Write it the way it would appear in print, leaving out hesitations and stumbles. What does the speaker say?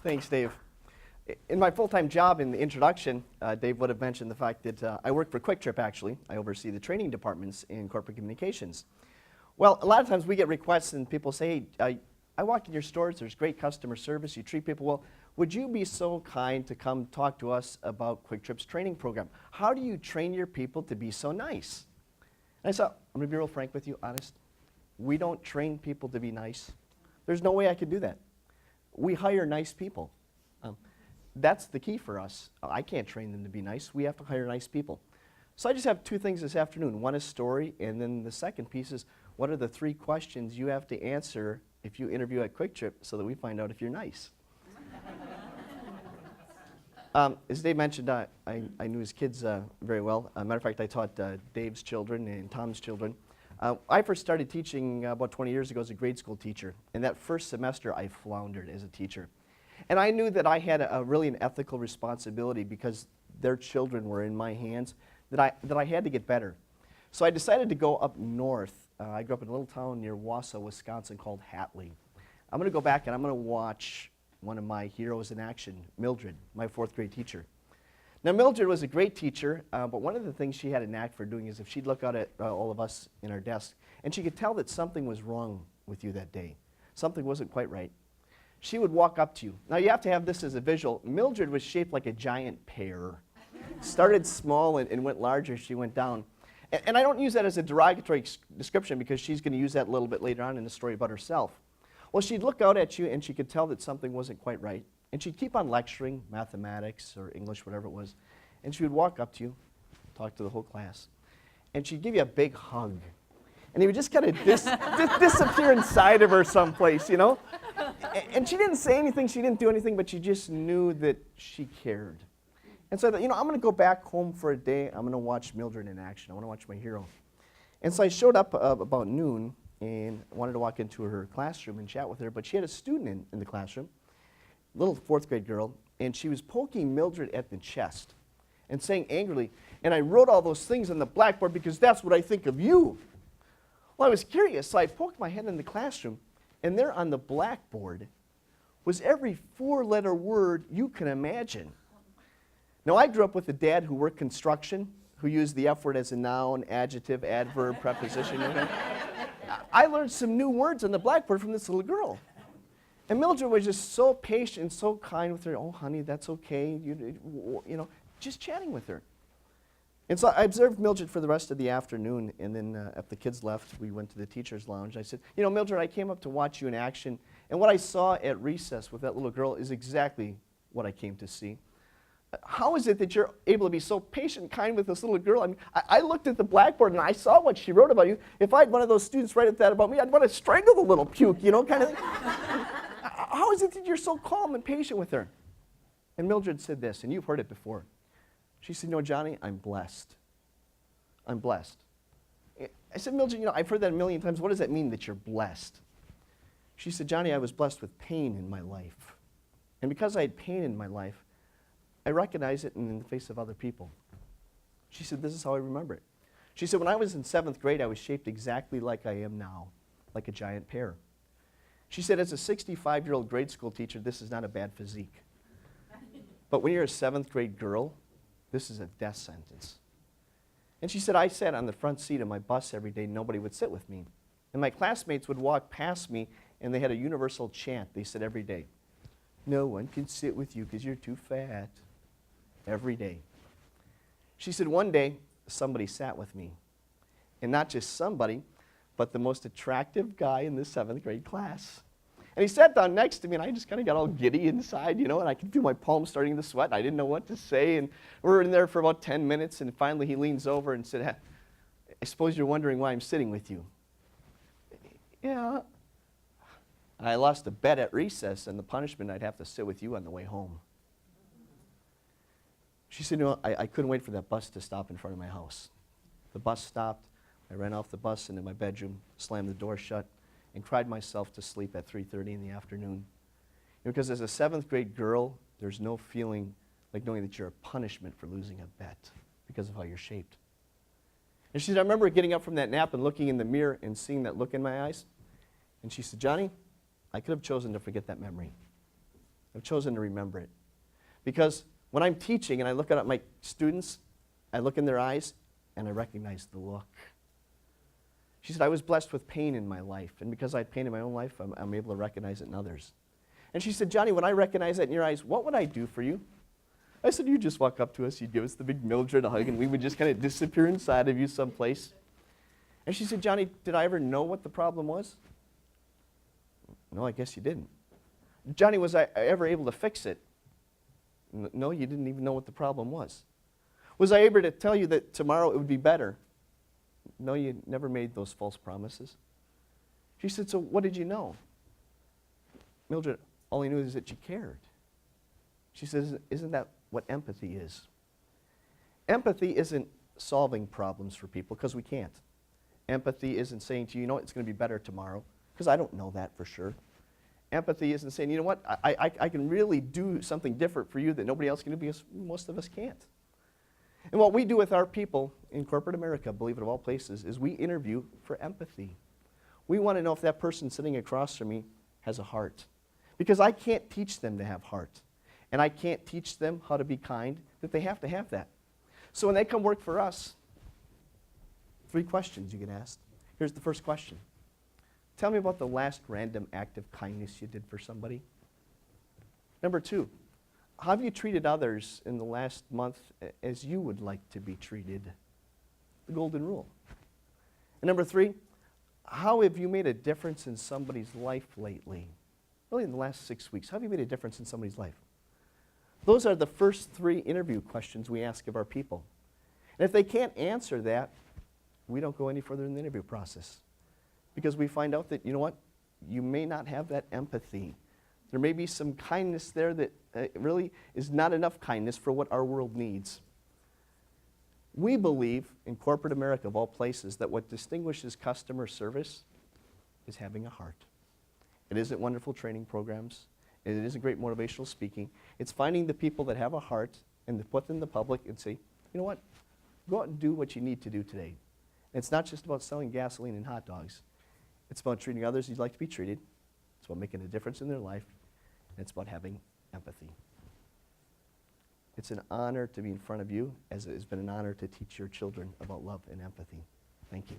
Thanks, Dave. In my full-time job in the introduction, Dave would have mentioned the fact that I work for Quick Trip, actually. I oversee the training departments in corporate communications. Well, a lot of times we get requests and people say, hey, I walk in your stores, there's great customer service, you treat people well. Would you be so kind to come talk to us about Quick Trip's training program? How do you train your people to be so nice? And I said, I'm going to be real frank with you, honest. We don't train people to be nice. There's no way I could do that. We hire nice people. That's the key for us. I can't train them to be nice. We have to hire nice people. So I just have two things this afternoon. One is story, and then the second piece is what are the 3 questions you have to answer if you interview at Quick Trip so that we find out if you're nice. As Dave mentioned, I knew his kids very well. Matter of fact, I taught Dave's children and Tom's children. I first started teaching about 20 years ago as a grade school teacher. And that first semester, I floundered as a teacher. And I knew that I had really an ethical responsibility because their children were in my hands, that I had to get better. So I decided to go up north. I grew up in a little town near Wausau, Wisconsin called Hatley. I'm going to go back and I'm going to watch one of my heroes in action, Mildred, my 4th grade teacher. Now Mildred was a great teacher, but one of the things she had a knack for doing is if she'd look out at all of us in our desk, and she could tell that something was wrong with you that day. Something wasn't quite right. She would walk up to you. Now you have to have this as a visual. Mildred was shaped like a giant pear. Started small and went larger as she went down. And I don't use that as a derogatory description because she's going to use that a little bit later on in the story about herself. Well, she'd look out at you and she could tell that something wasn't quite right. And she'd keep on lecturing, mathematics or English, whatever it was. And she would walk up to you, talk to the whole class, and she'd give you a big hug. And he would just kind of disappear inside of her someplace, you know? And she didn't say anything, she didn't do anything, but you just knew that she cared. And so I thought, you know, I'm going to go back home for a day. I'm going to watch Mildred in action. I want to watch my hero. And so I showed up about noon and wanted to walk into her classroom and chat with her, but she had a student in the classroom, little 4th grade girl, and she was poking Mildred at the chest and saying angrily, and I wrote all those things on the blackboard because that's what I think of you. Well, I was curious, so I poked my head in the classroom, and there on the blackboard was every 4-letter word you can imagine. Now, I grew up with a dad who worked construction, who used the F word as a noun, adjective, adverb, preposition. Okay? I learned some new words on the blackboard from this little girl. And Mildred was just so patient and so kind with her. Oh, honey, that's okay. You know, just chatting with her. And so I observed Mildred for the rest of the afternoon, and then after the kids left, we went to the teacher's lounge. I said, you know, Mildred, I came up to watch you in action, and what I saw at recess with that little girl is exactly what I came to see. How is it that you're able to be so patient and kind with this little girl? I mean, I looked at the blackboard, and I saw what she wrote about you. If I had one of those students write that about me, I'd want to strangle the little puke, you know, kind of thing. How is it that you're so calm and patient with her? And Mildred said this, and you've heard it before. She said, you know, Johnny, I'm blessed. I'm blessed. I said, Mildred, you know, I've heard that a million times. What does that mean that you're blessed? She said, Johnny, I was blessed with pain in my life. And because I had pain in my life, I recognize it in the face of other people. She said, this is how I remember it. She said, when I was in 7th grade, I was shaped exactly like I am now, like a giant pear. She said, as a 65-year-old grade school teacher, this is not a bad physique. But when you're a 7th grade girl, this is a death sentence. And she said, I sat on the front seat of my bus every day. Nobody would sit with me. And my classmates would walk past me, and they had a universal chant. They said every day, no one can sit with you because you're too fat. Every day. She said, one day, somebody sat with me. And not just somebody, but the most attractive guy in the 7th grade class. And he sat down next to me, and I just kind of got all giddy inside, you know, and I could feel my palms starting to sweat. I didn't know what to say, and we were in there for about 10 minutes, and finally he leans over and said, I suppose you're wondering why I'm sitting with you. Yeah. I lost a bet at recess, and the punishment I'd have to sit with you on the way home. She said, no, I couldn't wait for that bus to stop in front of my house. The bus stopped. I ran off the bus into my bedroom, slammed the door shut, and cried myself to sleep at 3:30 in the afternoon. Because as a 7th grade girl, there's no feeling like knowing that you're a punishment for losing a bet because of how you're shaped. And she said, I remember getting up from that nap and looking in the mirror and seeing that look in my eyes. And she said, Johnny, I could have chosen to forget that memory. I've chosen to remember it. Because when I'm teaching and I look at my students, I look in their eyes and I recognize the look. She said, I was blessed with pain in my life, and because I had pain in my own life, I'm able to recognize it in others. And she said, Johnny, when I recognize that in your eyes, what would I do for you? I said, you'd just walk up to us, you'd give us the big Mildred hug, and we would just kind of disappear inside of you someplace. And she said, Johnny, did I ever know what the problem was? No, I guess you didn't. Johnny, was I ever able to fix it? No, you didn't even know what the problem was. Was I able to tell you that tomorrow it would be better? No, you never made those false promises. She said, so what did you know? Mildred, all I knew is that you cared. She says, isn't that what empathy is? Empathy isn't solving problems for people, because we can't. Empathy isn't saying to you, you know, it's going to be better tomorrow, because I don't know that for sure. Empathy isn't saying, you know what, I can really do something different for you that nobody else can do, because most of us can't. And what we do with our people in corporate America, believe it of all places, is we interview for empathy. We want to know if that person sitting across from me has a heart. Because I can't teach them to have heart. And I can't teach them how to be kind, that they have to have that. So when they come work for us, 3 questions you get asked. Here's the first question. Tell me about the last random act of kindness you did for somebody. Number 2, how have you treated others in the last month as you would like to be treated? The golden rule. And number 3, how have you made a difference in somebody's life lately? Really in the last 6 weeks, how have you made a difference in somebody's life? Those are the first 3 interview questions we ask of our people. And if they can't answer that, we don't go any further in the interview process. Because we find out that, you know what, you may not have that empathy. There may be some kindness there that really is not enough kindness for what our world needs. We believe in corporate America, of all places, that what distinguishes customer service is having a heart. It isn't wonderful training programs. It isn't great motivational speaking. It's finding the people that have a heart and to put them in the public and say, you know what, go out and do what you need to do today. And it's not just about selling gasoline and hot dogs. It's about treating others as you'd like to be treated. It's about making a difference in their life. And it's about having empathy. It's an honor to be in front of you, as it has been an honor to teach your children about love and empathy. Thank you.